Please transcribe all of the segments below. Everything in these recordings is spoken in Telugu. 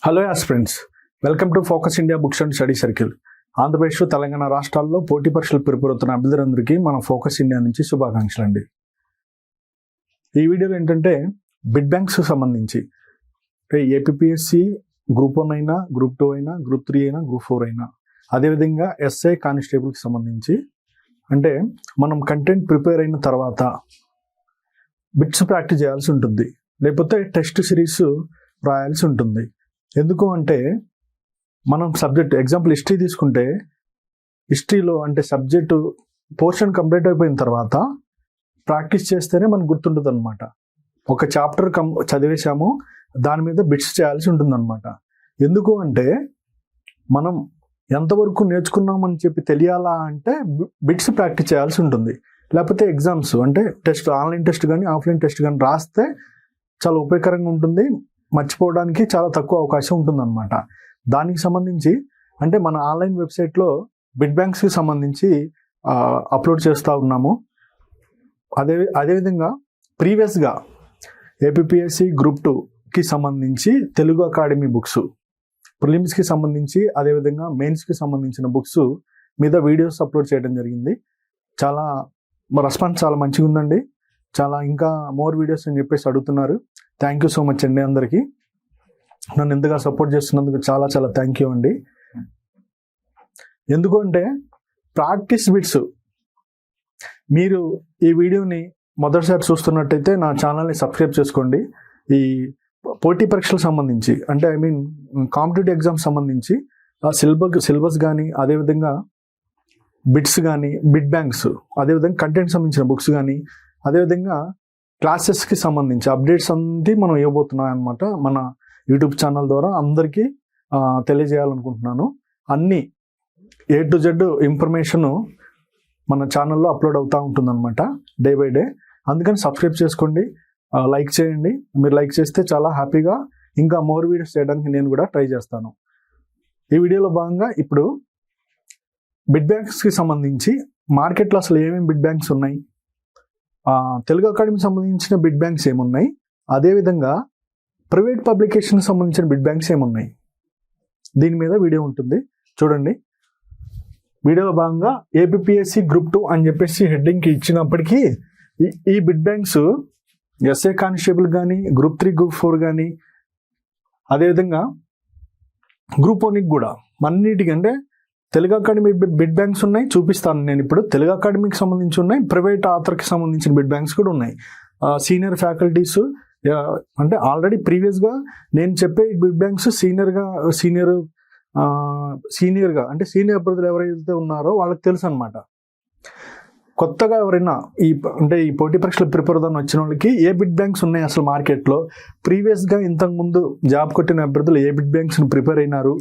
Hello friends, welcome to focus India books and study circle. Andhra Pradesh, Telangana రాష్ట్రాల్లో పోటీ పరీక్షలు ప్రిపేర్ అవుతున్న అభ్యర్థులందరికీ మన ఫోకస్ ఇండియా నుంచి శుభాకాంక్షలు అండి. ఈ వీడియోలో ఏంటంటే బిడ్ బ్యాంక్స్ సంబంధించి ఏపీఎస్సి గ్రూప్ 1 అయినా, గ్రూప్ 2 అయినా, గ్రూప్ 3 అయినా, గ్రూప్ 4 అయినా, అదేవిధంగా ఎస్ఐ కానిస్టేబుల్కి సంబంధించి అంటే మనం కంటెంట్ ప్రిపేర్ అయిన తర్వాత బిట్స్ ప్రాక్టీస్ చేయాల్సి ఉంటుంది, లేకపోతే టెస్ట్ సిరీస్ రాయాల్సి ఉంటుంది. ఎందుకు అంటే మనం సబ్జెక్ట్ ఎగ్జాంపుల్ హిస్టరీ తీసుకుంటే హిస్టరీలో అంటే సబ్జెక్టు పోర్షన్ కంప్లీట్ అయిపోయిన తర్వాత ప్రాక్టీస్ చేస్తేనే మనకు గుర్తుంటుంది అనమాట. ఒక చాప్టర్ చదివేశాము, దాని మీద బిట్స్ చేయాల్సి ఉంటుంది అనమాట. ఎందుకు అంటే మనం ఎంతవరకు నేర్చుకున్నామని చెప్పి తెలియాలా అంటే బిట్స్ ప్రాక్టీస్ చేయాల్సి ఉంటుంది. లేకపోతే ఎగ్జామ్స్ అంటే టెస్ట్, ఆన్లైన్ టెస్ట్ కానీ ఆఫ్లైన్ టెస్ట్ కానీ రాస్తే చాలా ఉపయోగకరంగా ఉంటుంది, మర్చిపోవడానికి చాలా తక్కువ అవకాశం ఉంటుందన్నమాట. దానికి సంబంధించి అంటే మన ఆన్లైన్ వెబ్సైట్లో బిడ్ బ్యాంక్స్కి సంబంధించి అప్లోడ్ చేస్తూ ఉన్నాము. అదేవిధంగా ప్రీవియస్గా ఏపీఎస్సి గ్రూప్ 2కి సంబంధించి తెలుగు అకాడమీ బుక్స్, ప్రిలిమ్స్కి సంబంధించి, అదేవిధంగా మెయిన్స్కి సంబంధించిన బుక్స్ మీద వీడియోస్ అప్లోడ్ చేయడం జరిగింది. చాలా రెస్పాన్స్ చాలా మంచిగా ఉందండి. చాలా ఇంకా మోర్ వీడియోస్ అని చెప్పేసి అడుగుతున్నారు. థ్యాంక్ యూ సో మచ్ అండి. అందరికీ నన్ను ఎంతగా సపోర్ట్ చేస్తున్నందుకు చాలా చాలా థ్యాంక్ యూ అండి. ఎందుకంటే ప్రాక్టీస్ బిట్స్, మీరు ఈ వీడియోని మొదటిసారి చూస్తున్నట్టయితే నా ఛానల్ని సబ్స్క్రైబ్ చేసుకోండి. ఈ పోటీ పరీక్షలకు సంబంధించి అంటే కాంపిటేటివ్ ఎగ్జామ్స్ సంబంధించి సిలబస్ కానీ, అదేవిధంగా బిట్స్ కానీ, బిడ్ బ్యాంక్స్, అదేవిధంగా కంటెంట్ సంబంధించిన బుక్స్ కానీ, అదేవిధంగా క్లాసెస్కి సంబంధించి అప్డేట్స్ అంతా మనం ఇవ్వబోతున్నాం అనమాట. మన యూట్యూబ్ ఛానల్ ద్వారా అందరికీ తెలియజేయాలనుకుంటున్నాను. అన్నీ A to Z ఇన్ఫర్మేషను మన ఛానల్లో అప్లోడ్ అవుతూ ఉంటుందన్నమాట డే బై డే. అందుకని సబ్స్క్రైబ్ చేసుకోండి, లైక్ చేయండి. మీరు లైక్ చేస్తే చాలా హ్యాపీగా ఇంకా మోర్ వీడియోస్ చేయడానికి నేను కూడా ట్రై చేస్తాను. ఈ వీడియోలో భాగంగా ఇప్పుడు బిడ్ బ్యాంక్స్కి సంబంధించి మార్కెట్లో అసలు ఏమేమి బిడ్ బ్యాంక్స్ ఉన్నాయి, తెలుగు అకాడమీకి సంబంధించిన బిడ్ బ్యాంక్స్ ఏమున్నాయి, అదేవిధంగా ప్రైవేట్ పబ్లికేషన్కి సంబంధించిన బిడ్ బ్యాంక్స్ ఏమున్నాయి, దీని మీద వీడియో ఉంటుంది చూడండి. వీడియోలో భాగంగా ఏపీఎస్సి గ్రూప్ 2 అని చెప్పేసి హెడ్డింగ్కి ఇచ్చినప్పటికీ ఈ బిడ్ బ్యాంక్స్ ఎస్ఏ కానిస్టేబుల్ కానీ, గ్రూప్ 3, గ్రూప్ 4 కానీ, అదేవిధంగా గ్రూప్ 1కి కూడా అన్నిటికంటే తెలుగు అకాడమీ బిడ్ బ్యాంక్స్ ఉన్నాయి, చూపిస్తాను నేను ఇప్పుడు. తెలుగు అకాడమీకి సంబంధించి ఉన్నాయి, ప్రైవేట్ ఆథర్కి సంబంధించిన బిడ్ బ్యాంక్స్ కూడా ఉన్నాయి. సీనియర్ ఫ్యాకల్టీస్ అంటే ఆల్రెడీ ప్రీవియస్గా నేను చెప్పే బిడ్ బ్యాంక్స్ సీనియర్గా అంటే సీనియర్ అభ్యర్థులు ఎవరైతే ఉన్నారో వాళ్ళకి తెలుసు అనమాట. కొత్తగా ఎవరైనా ఈ పోటీ పరీక్షలు ప్రిపేర్ అవుదామని వచ్చిన వాళ్ళకి ఏ బిడ్ బ్యాంక్స్ ఉన్నాయి అసలు మార్కెట్లో, ప్రీవియస్గా ఇంతకుముందు జాబ్ కొట్టిన అభ్యర్థులు ఏ బిడ్ బ్యాంక్స్ని ప్రిపేర్ అయినారు,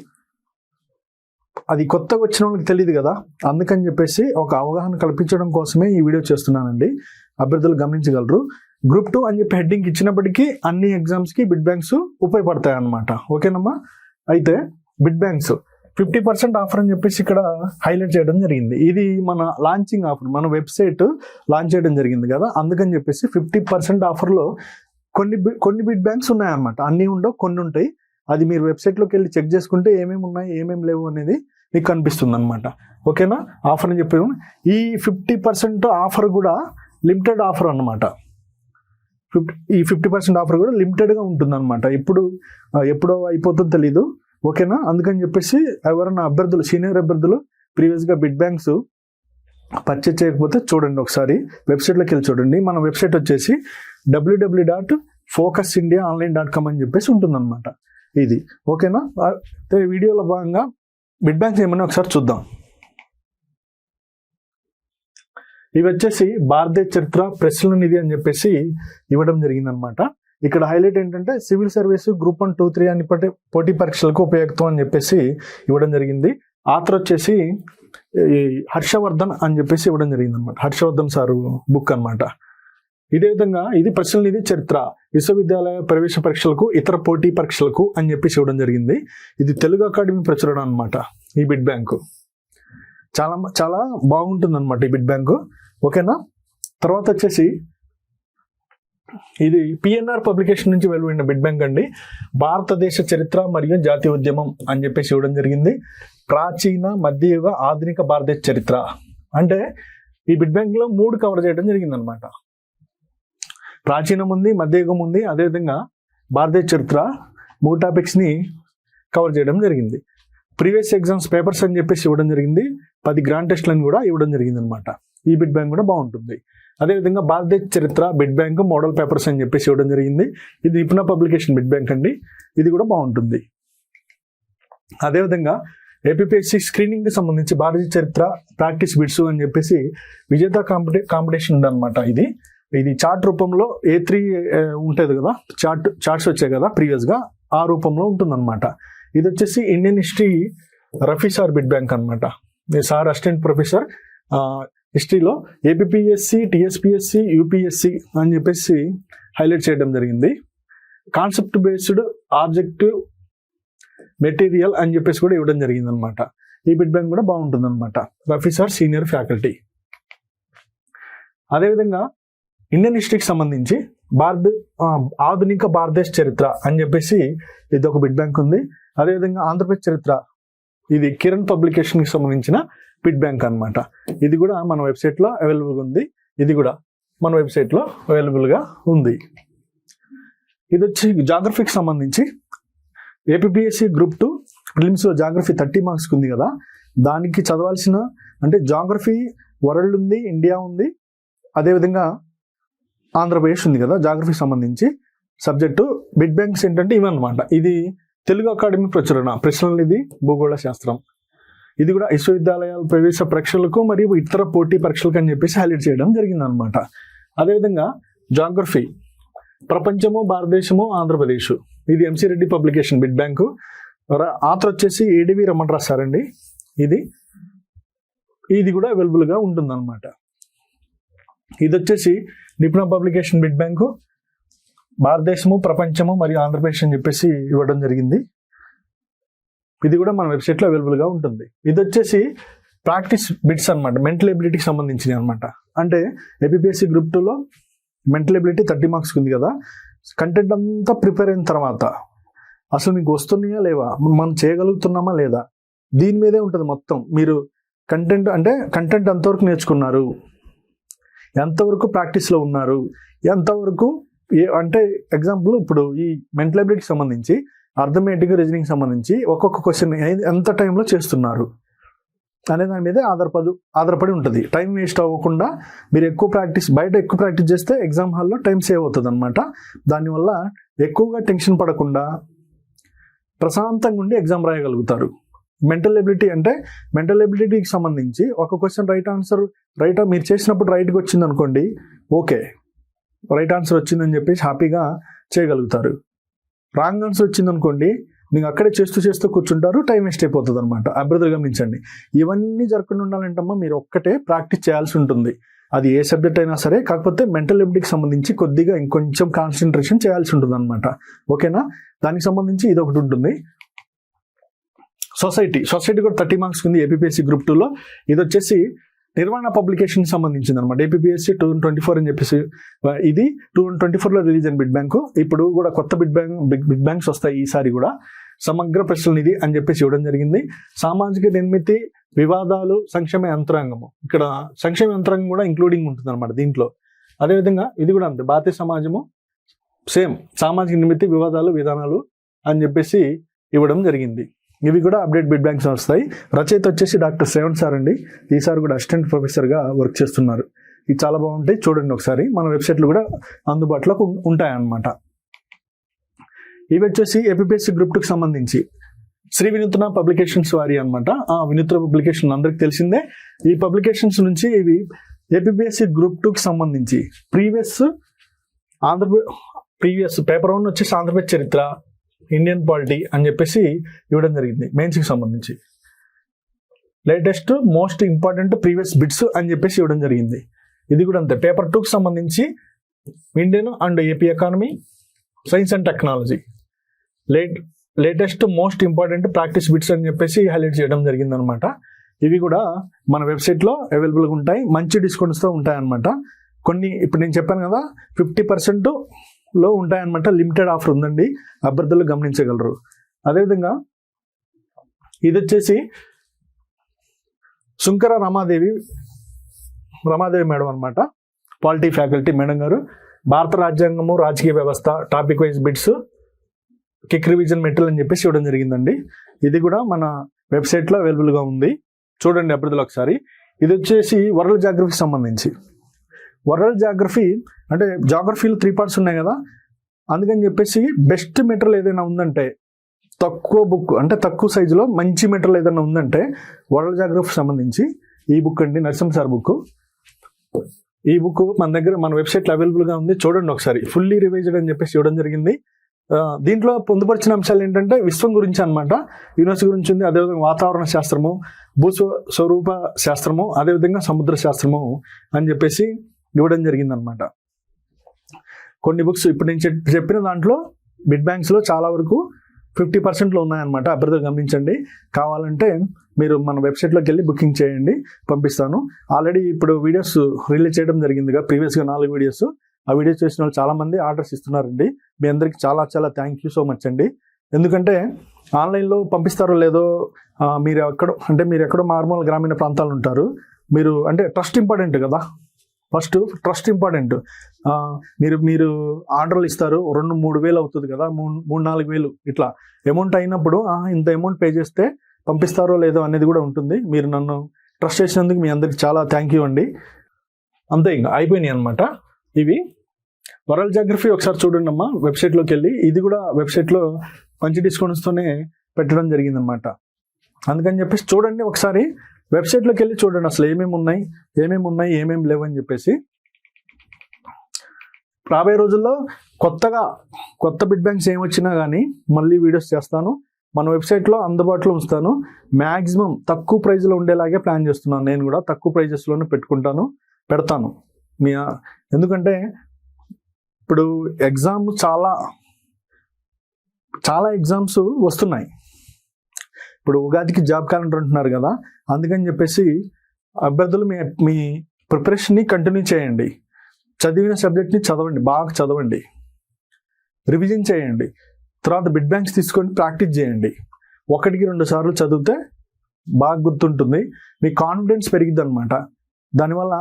అది కొత్తగా వచ్చిన వాళ్ళకి తెలియదు కదా. అందుకని చెప్పేసి ఒక అవగాహన కల్పించడం కోసమే ఈ వీడియో చేస్తున్నానండి. అభ్యర్థులు గమనించగలరు. గ్రూప్ 2 అని చెప్పి హెడ్డింగ్ ఇచ్చినప్పటికీ అన్ని ఎగ్జామ్స్కి బిడ్ బ్యాంక్స్ ఉపయోగపడతాయి అన్నమాట. ఓకేనమ్మా. అయితే బిడ్ బ్యాంక్స్ 50% ఆఫర్ అని చెప్పేసి ఇక్కడ హైలైట్ చేయడం జరిగింది. ఇది మన లాంచింగ్ ఆఫర్, మన వెబ్సైట్ లాంచ్ చేయడం జరిగింది కదా. అందుకని చెప్పేసి 50% ఆఫర్లో కొన్ని బిడ్ బ్యాంక్స్ ఉన్నాయన్నమాట. అన్నీ ఉండవు, కొన్ని ఉంటాయి. అది మీరు వెబ్సైట్లోకి వెళ్ళి చెక్ చేసుకుంటే ఏమేమి ఉన్నాయి, ఏమేమి లేవు అనేది మీకు కనిపిస్తుంది అనమాట. ఓకేనా. ఆఫర్ అని చెప్పి ఈ 50% ఆఫర్ కూడా లిమిటెడ్ ఆఫర్ అనమాట. ఈ 50% ఆఫర్ కూడా లిమిటెడ్గా ఉంటుందన్నమాట. ఎప్పుడో అయిపోతుందో తెలీదు. ఓకేనా. అందుకని చెప్పేసి ఎవరైనా అభ్యర్థులు, సీనియర్ అభ్యర్థులు ప్రీవియస్గా బిడ్ బ్యాంక్స్ పర్చేజ్ చేయకపోతే చూడండి, ఒకసారి వెబ్సైట్లోకి వెళ్ళి చూడండి. మన వెబ్సైట్ వచ్చేసి www.focusindiaonline.com అని చెప్పేసి ఉంటుందన్నమాట. ఇది ఓకేనా. వీడియోలో భాగంగా బిడ్ బ్యాంక్స్ ఏమన్నా ఒకసారి చూద్దాం. ఇవి వచ్చేసి భారతదేశ చరిత్ర, ప్రశ్నల నిధి అని చెప్పేసి ఇవ్వడం జరిగిందనమాట. ఇక్కడ హైలైట్ ఏంటంటే సివిల్ సర్వీస్ గ్రూప్ 1, 2, 3 అని పోటీ పరీక్షలకు ఉపయోగం అని చెప్పేసి ఇవ్వడం జరిగింది. ఆథర్ వచ్చేసి హర్షవర్ధన్ అని చెప్పేసి ఇవ్వడం జరిగింది అనమాట. హర్షవర్ధన్ సారు బుక్ అనమాట. ఇదే విధంగా ఇది ప్రశ్నల నిధి చరిత్ర, విశ్వవిద్యాలయ ప్రవేశ పరీక్షలకు, ఇతర పోటీ పరీక్షలకు అని చెప్పేసి ఇవ్వడం జరిగింది. ఇది తెలుగు అకాడమీ ప్రచురణ అనమాట. ఈ బిడ్ బ్యాంకు చాలా చాలా బాగుంటుంది అనమాట ఈ బిడ్ బ్యాంకు. ఓకేనా. తర్వాత వచ్చేసి ఇది పిఎన్ఆర్ పబ్లికేషన్ నుంచి వెలువడిన బిడ్ బ్యాంక్ అండి. భారతదేశ చరిత్ర మరియు జాతీయ ఉద్యమం అని చెప్పేసి ఇవ్వడం జరిగింది. ప్రాచీన, మధ్యయుగ, ఆధునిక భారతదేశ చరిత్ర అంటే ఈ బిడ్ బ్యాంక్ లో 3 కవర్ చేయడం జరిగింది అనమాట. ప్రాచీనం ఉంది, మధ్యయుగం ఉంది, అదేవిధంగా భారతదేశ చరిత్ర 3 టాపిక్స్ ని కవర్ చేయడం జరిగింది. ప్రీవియస్ ఎగ్జామ్స్ పేపర్స్ అని చెప్పేసి ఇవ్వడం జరిగింది. 10 గ్రాండ్ టెస్ట్లను కూడా ఇవ్వడం జరిగింది అనమాట. ఈ బిడ్ బ్యాంక్ కూడా బాగుంటుంది. అదేవిధంగా భారతదేశ చరిత్ర బిడ్ బ్యాంక్ మోడల్ పేపర్స్ అని చెప్పేసి ఇవ్వడం జరిగింది. ఇది నిపుణ పబ్లికేషన్ బిడ్ బ్యాంక్ అండి. ఇది కూడా బాగుంటుంది. అదేవిధంగా ఏపీపీఎస్సీ స్క్రీనింగ్ కి సంబంధించి భారతీయ చరిత్ర ప్రాక్టీస్ బిట్స్ అని చెప్పేసి విజేత కాంపిటీషన్ ఉందన్నమాట. ఇది చార్ట్ రూపంలో A3 ఉంటుంది కదా, చార్ట్స్ వచ్చాయి కదా ప్రీవియస్ గా, ఆ రూపంలో ఉంటుందన్నమాట. ఇది వచ్చేసి Indian history Rafi sir bid bank అనమాట. సార్ అసిస్టెంట్ ప్రొఫెసర్ హిస్టరీలో ఏపీపీఎస్సీ, టీఎస్పీఎస్సీ, యూపీఎస్సీ అని చెప్పేసి హైలైట్ చేయడం జరిగింది. కాన్సెప్ట్ బేస్డ్ ఆబ్జెక్టివ్ మెటీరియల్ అని చెప్పేసి కూడా ఇవ్వడం జరిగింది అనమాట. ఈ బిడ్ బ్యాంక్ కూడా బాగుంటుంది అనమాట. Rafi sir senior faculty. అదేవిధంగా ఇండియన్ హిస్టరీకి సంబంధించి ఆధునిక భారతదేశ చరిత్ర అని చెప్పేసి ఇది ఒక బిడ్ బ్యాంక్ ఉంది. అదేవిధంగా ఆంధ్రప్రదేశ్ చరిత్ర, ఇది కిరణ్ పబ్లికేషన్ కి సంబంధించిన బిడ్ బ్యాంక్ అనమాట. ఇది కూడా మన వెబ్సైట్ లో అవైలబుల్ ఉంది. ఇది కూడా మన వెబ్సైట్ లో అవైలబుల్ గా ఉంది. ఇది వచ్చి జాగ్రఫీకి సంబంధించి ఏపీపీఎస్సీ గ్రూప్ 2 ప్రిలిమ్స్ లో జాగ్రఫీ 30 మార్క్స్ ఉంది కదా, దానికి చదవాల్సిన అంటే జాగ్రఫీ వరల్డ్ ఉంది, ఇండియా ఉంది, అదేవిధంగా ఆంధ్రప్రదేశ్ ఉంది కదా. జాగ్రఫీకి సంబంధించి సబ్జెక్టు బిడ్ బ్యాంక్స్ ఏంటంటే ఇవన్నమాట. ఇది తెలుగు అకాడమీ ప్రచురణ ప్రశ్నలు, ఇది భూగోళ శాస్త్రం. ఇది కూడా విశ్వవిద్యాలయాల ప్రవేశ పరీక్షలకు మరియు ఇతర పోటీ పరీక్షలకు అని చెప్పేసి హైలైట్ చేయడం జరిగింది అనమాట. అదేవిధంగా జాగ్రఫీ ప్రపంచము, భారతదేశము, ఆంధ్రప్రదేశ్, ఇది MC Reddy publication bid bank. Author వచ్చేసి ఏడివి రమణ రాశారండి. ఇది కూడా అవైలబుల్ గా ఉంటుంది అనమాట. ఇది వచ్చేసి నిపుణ పబ్లికేషన్ బిడ్ బ్యాంకు, భారతదేశము, ప్రపంచము మరియు ఆంధ్రప్రదేశ్ అని చెప్పేసి ఇవ్వడం జరిగింది. ఇది కూడా మన వెబ్సైట్ లో అవైలబుల్ గా ఉంటుంది. ఇది వచ్చేసి ప్రాక్టీస్ బిట్స్ అనమాట, మెంటల్ ఎబిలిటీకి సంబంధించినవి అనమాట. అంటే ఏపీపీఎస్సీ గ్రూప్ 2 లో మెంటల్ ఎబిలిటీ 30 మార్క్స్ ఉంది కదా, కంటెంట్ అంతా ప్రిపేర్ అయిన తర్వాత అసలు మీకు వస్తున్నాయా లేవా, మనం చేయగలుగుతున్నామా లేదా, దీని మీదే ఉంటుంది మొత్తం. మీరు కంటెంట్ ఎంతవరకు నేర్చుకున్నారు, ఎంతవరకు ప్రాక్టీస్లో ఉన్నారు, ఎంతవరకు అంటే ఎగ్జాంపుల్ ఇప్పుడు ఈ మెంటల్ ఎబిలిటీకి సంబంధించి అర్థమెటిక్, రీజనింగ్ సంబంధించి ఒక్కొక్క క్వశ్చన్ ఎంత టైంలో చేస్తున్నారు అనే దాని మీదే ఆధారపడి ఉంటుంది. టైం వేస్ట్ అవ్వకుండా మీరు బయట ఎక్కువ ప్రాక్టీస్ చేస్తే ఎగ్జామ్ హాల్లో టైం సేవ్ అవుతుంది అనమాట. దానివల్ల ఎక్కువగా టెన్షన్ పడకుండా ప్రశాంతంగా ఉండి ఎగ్జామ్ రాయగలుగుతారు. మెంటల్ ఎబిలిటీకి సంబంధించి ఒక క్వశ్చన్ రైట్ మీరు చేసినప్పుడు రైట్గా వచ్చింది అనుకోండి, ఓకే రైట్ ఆన్సర్ వచ్చిందని చెప్పేసి హ్యాపీగా చేయగలుగుతారు. రాంగ్ ఆన్సర్ వచ్చింది అనుకోండి, మీకు అక్కడే చేస్తూ కూర్చుంటారు, టైం వేస్ట్ అయిపోతుంది అనమాట. అభ్యర్థులు గమనించండి. ఇవన్నీ జరగకుండా ఉండాలంటమ్మా మీరు ఒక్కటే ప్రాక్టీస్ చేయాల్సి ఉంటుంది. అది ఏ సబ్జెక్ట్ అయినా సరే, కాకపోతే మెంటల్ ఎబిలిటీకి సంబంధించి కొద్దిగా ఇంకొంచెం కాన్సన్ట్రేషన్ చేయాల్సి ఉంటుంది అనమాట. ఓకేనా? దానికి సంబంధించి ఇది ఒకటి ఉంటుంది. సొసైటీ కూడా 30 మార్క్స్ ఉంది ఏపీపీఎస్సీ గ్రూప్ 2 లో. ఇది వచ్చేసి నిర్మాణ పబ్లికేషన్ సంబంధించింది అనమాట. ఏపీపీఎస్సీ 2024 అని చెప్పేసి ఇది 2024 లో రిలీజ్ అయిన బిడ్ బ్యాంకు. ఇప్పుడు కూడా కొత్త బిడ్ బ్యాంక్స్ వస్తాయి ఈసారి కూడా. సమగ్ర ప్రశ్నల నిధి అని చెప్పేసి ఇవ్వడం జరిగింది. సామాజిక నిర్మితి, వివాదాలు, సంక్షేమ యంత్రాంగము, ఇక్కడ సంక్షేమ యంత్రాంగం కూడా ఇంక్లూడింగ్ ఉంటుంది అనమాట దీంట్లో. అదేవిధంగా ఇది కూడా అంతే, భారతీయ సమాజము సేమ్ సామాజిక నిర్మితి, వివాదాలు, విధానాలు అని చెప్పేసి ఇవ్వడం జరిగింది. ఇవి కూడా అప్డేట్ బిడ్ బ్యాంక్స్ వస్తాయి. రచయిత వచ్చేసి డాక్టర్ శ్రవణ్ సార్ అండి. ఈసారి కూడా అసిస్టెంట్ ప్రొఫెసర్గా వర్క్ చేస్తున్నారు. ఇది చాలా బాగుంటాయి, చూడండి ఒకసారి. మన వెబ్సైట్లు కూడా అందుబాటులో ఉంటాయన్నమాట. ఇవి వచ్చేసి ఏపీపీఎస్సీ గ్రూప్ 2కి సంబంధించి శ్రీ వినూత్న పబ్లికేషన్స్ వారి అనమాట. ఆ వినూత్న పబ్లికేషన్ అందరికి తెలిసిందే. ఈ పబ్లికేషన్స్ నుంచి ఇవి ఏపీపీఎస్సీ గ్రూప్ 2కి సంబంధించి ప్రీవియస్ పేపర్ 1 వచ్చేసి ఆంధ్రప్రదేశ్ చరిత్ర, ఇండియన్ పాలిటీ అని చెప్పేసి ఇవ్వడం జరిగింది. మెయిన్స్కి సంబంధించి latest most important previous bits అని చెప్పేసి ఇవ్వడం జరిగింది. ఇది కూడా అంతే. పేపర్ 2కి సంబంధించి Indian and AP economy, science and technology, latest most important practice bits అని చెప్పేసి హైలైట్ చేయడం జరిగింది అనమాట. ఇవి కూడా మన వెబ్సైట్లో అవైలబుల్గా ఉంటాయి. మంచి డిస్కౌంట్స్తో ఉంటాయి అనమాట. కొన్ని ఇప్పుడు నేను చెప్పాను కదా 50%లో ఉంటాయన్నమాట. లిమిటెడ్ ఆఫర్ ఉందండి, అభ్యర్థులు గమనించగలరు. అదేవిధంగా ఇది వచ్చేసి శుంకర రమాదేవి మేడం అనమాట, పాలిటీ ఫ్యాకల్టీ మేడం గారు. భారత రాజ్యాంగము, రాజకీయ వ్యవస్థ, topic wise bits, kick revision material అని చెప్పేసి ఇవ్వడం జరిగిందండి. ఇది కూడా మన వెబ్సైట్లో అవైలబుల్గా ఉంది, చూడండి అభ్యర్థులు ఒకసారి. ఇది వచ్చేసి వరల్డ్ జాగ్రఫీకి సంబంధించి. వరల్డ్ జాగ్రఫీ అంటే జాగ్రఫీలో 3 పార్ట్స్ ఉన్నాయి కదా, అందుకని చెప్పేసి బెస్ట్ మెటీరియల్ ఏదైనా ఉందంటే, తక్కువ బుక్ అంటే తక్కువ సైజులో మంచి మెటీరియల్ ఏదైనా ఉందంటే వరల్డ్ జాగ్రఫీకి సంబంధించి ఈ బుక్ అండి, నరసింహ సార్ బుక్. ఈ బుక్ మన దగ్గర మన వెబ్సైట్లో అవైలబుల్గా ఉంది, చూడండి ఒకసారి. ఫుల్లీ రివైజ్డ్ అని చెప్పేసి ఇవ్వడం జరిగింది. దీంట్లో పొందుపరిచిన అంశాలు ఏంటంటే విశ్వం గురించి అనమాట, యూనివర్స్ గురించి ఉంది, అదేవిధంగా వాతావరణ శాస్త్రము, భూస్వరూప శాస్త్రము, అదేవిధంగా సముద్ర శాస్త్రము అని చెప్పేసి ఇవ్వడం జరిగిందనమాట. కొన్ని బుక్స్ ఇప్పుడు నేను చెప్పిన దాంట్లో బిడ్ బ్యాంక్స్లో చాలా వరకు 50%లో ఉన్నాయన్నమాట. అభ్యర్థులు గమనించండి. కావాలంటే మీరు మన వెబ్సైట్లోకి వెళ్ళి బుకింగ్ చేయండి, పంపిస్తాను. ఆల్రెడీ ఇప్పుడు వీడియోస్ రిలీజ్ చేయడం జరిగిందిగా, ప్రీవియస్గా 4 వీడియోస్. ఆ వీడియోస్ చేసిన వాళ్ళు చాలామంది ఆర్డర్స్ ఇస్తున్నారండి. మీ అందరికీ చాలా చాలా థ్యాంక్ యూ సో మచ్ అండి. ఎందుకంటే ఆన్లైన్లో పంపిస్తారో లేదో, మీరు ఎక్కడో మారుమూల గ్రామీణ ప్రాంతాలు ఉంటారు. మీరు అంటే ట్రస్ట్ ఇంపార్టెంట్ కదా, ఫస్ట్ ట్రస్ట్ ఇంపార్టెంట్. మీరు ఆర్డర్లు ఇస్తారు, 2-3 వేలు అవుతుంది కదా, 3-4 వేలు ఇట్లా అమౌంట్ అయినప్పుడు ఇంత అమౌంట్ పే చేస్తే పంపిస్తారో లేదో అనేది కూడా ఉంటుంది. మీరు నన్ను ట్రస్ట్ చేసినందుకు మీ అందరికి చాలా థ్యాంక్ యూ అండి. అంతే, ఇంకా అయిపోయినాయి అనమాట ఇవి. వరల్డ్ జాగ్రఫీ ఒకసారి చూడండి అమ్మా వెబ్సైట్లోకి వెళ్ళి. ఇది కూడా వెబ్సైట్లో మంచి డిస్కౌంట్స్తోనే పెట్టడం జరిగిందనమాట. అందుకని చెప్పేసి చూడండి ఒకసారి, వెబ్సైట్లోకి వెళ్ళి చూడండి అసలు ఏమేమి ఉన్నాయి, ఏమేమి లేవు అని చెప్పేసి. రాబోయే రోజుల్లో కొత్త బిడ్ బ్యాంక్స్ ఏమొచ్చినా కానీ మళ్ళీ వీడియోస్ చేస్తాను, మన వెబ్సైట్లో అందుబాటులో ఉంచుతాను. మ్యాక్సిమం తక్కువ ప్రైజ్లో ఉండేలాగే ప్లాన్ చేస్తున్నాను. నేను కూడా తక్కువ ప్రైజెస్లోనే పెడతాను. ఎందుకంటే ఇప్పుడు ఎగ్జామ్ చాలా ఎగ్జామ్స్ వస్తున్నాయి. ఇప్పుడు ఉగాదికి జాబ్ క్యాలెండర్ అంటున్నారు కదా, అందుకని చెప్పేసి అభ్యర్థులు మీ ప్రిపరేషన్ని కంటిన్యూ చేయండి. చదివిన సబ్జెక్ట్ని బాగా చదవండి, రివిజన్ చేయండి. తర్వాత బిడ్ బ్యాంక్స్ తీసుకొని ప్రాక్టీస్ చేయండి. 1-2 సార్లు చదివితే బాగా గుర్తుంటుంది, మీ కాన్ఫిడెన్స్ పెరిగిద్ది అనమాట. దానివల్ల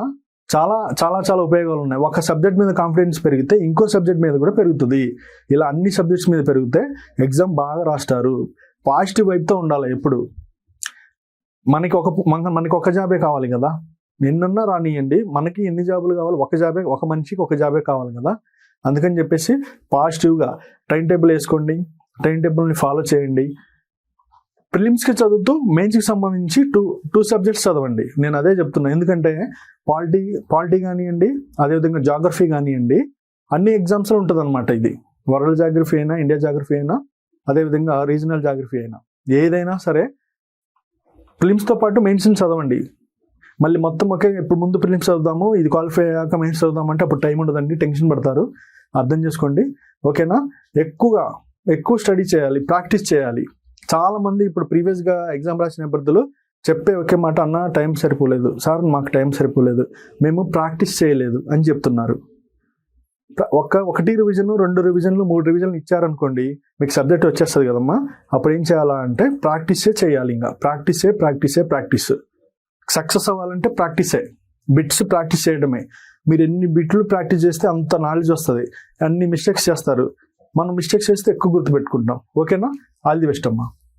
చాలా చాలా చాలా ఉపయోగాలు ఉన్నాయి. ఒక సబ్జెక్ట్ మీద కాన్ఫిడెన్స్ పెరిగితే ఇంకో సబ్జెక్ట్ మీద కూడా పెరుగుతుంది. ఇలా అన్ని సబ్జెక్ట్స్ మీద పెరిగితే ఎగ్జామ్ బాగా రాస్తారు. పాజిటివ్ వైపుతో ఉండాలి ఎప్పుడు. మనకి ఒక జాబే కావాలి కదా, ఎన్నన్నా రానియండి, మనకి ఎన్ని జాబులు కావాలి, ఒక మనిషికి ఒక జాబే కావాలి కదా. అందుకని చెప్పేసి పాజిటివ్గా టైం టేబుల్ వేసుకోండి, టైం టేబుల్ని ఫాలో చేయండి. ప్రిలిమ్స్కి చదువుతూ మెయిన్స్కి సంబంధించి 2 సబ్జెక్ట్స్ చదవండి. నేను అదే చెప్తున్నాను, ఎందుకంటే పాలిటీ కానివ్వండి, అదేవిధంగా జాగ్రఫీ కానివ్వండి, అన్ని ఎగ్జామ్స్లో ఉంటుంది అనమాట. ఇది వరల్డ్ జాగ్రఫీ అయినా, ఇండియా జాగ్రఫీ అయినా, అదేవిధంగా రీజనల్ జాగ్రఫీ అయినా, ఏదైనా సరే ప్రిలిమ్స్తో పాటు మెయిన్స్ని చదవండి. మళ్ళీ మొత్తం ఇప్పుడు ముందు ప్రిలిమ్స్ చదువుదాము, ఇది క్వాలిఫై అయ్యాక మెయిన్స్ చదువుదామంటే అప్పుడు టైం ఉండదండి, టెన్షన్ పడతారు. అర్థం చేసుకోండి, ఓకేనా. ఎక్కువ స్టడీ చేయాలి, ప్రాక్టీస్ చేయాలి. చాలామంది ఇప్పుడు ప్రీవియస్గా ఎగ్జామ్ రాసిన అభ్యర్థులు చెప్పే ఒకే మాట, అన్న టైం సరిపోలేదు సార్, మాకు టైం సరిపోలేదు, మేము ప్రాక్టీస్ చేయలేదు అని చెప్తున్నారు. 1 రివిజన్, 2 రివిజన్లు, 3 రివిజన్లు ఇచ్చారనుకోండి, మీకు సబ్జెక్ట్ వచ్చేస్తుంది కదమ్మా. అప్పుడు ఏం చేయాలా అంటే ప్రాక్టీసే చేయాలి. ఇంకా ప్రాక్టీస్. సక్సెస్ అవ్వాలంటే బిట్స్ ప్రాక్టీస్ చేయడమే. మీరు ఎన్ని బిట్లు ప్రాక్టీస్ చేస్తే అంత నాలెడ్జ్ వస్తుంది. అన్ని మిస్టేక్స్ చేస్తారు, మనం మిస్టేక్స్ చేస్తే ఎక్కువ గుర్తుపెట్టుకుంటాం. ఓకేనా, ఆల్ ది బెస్ట్ అమ్మా.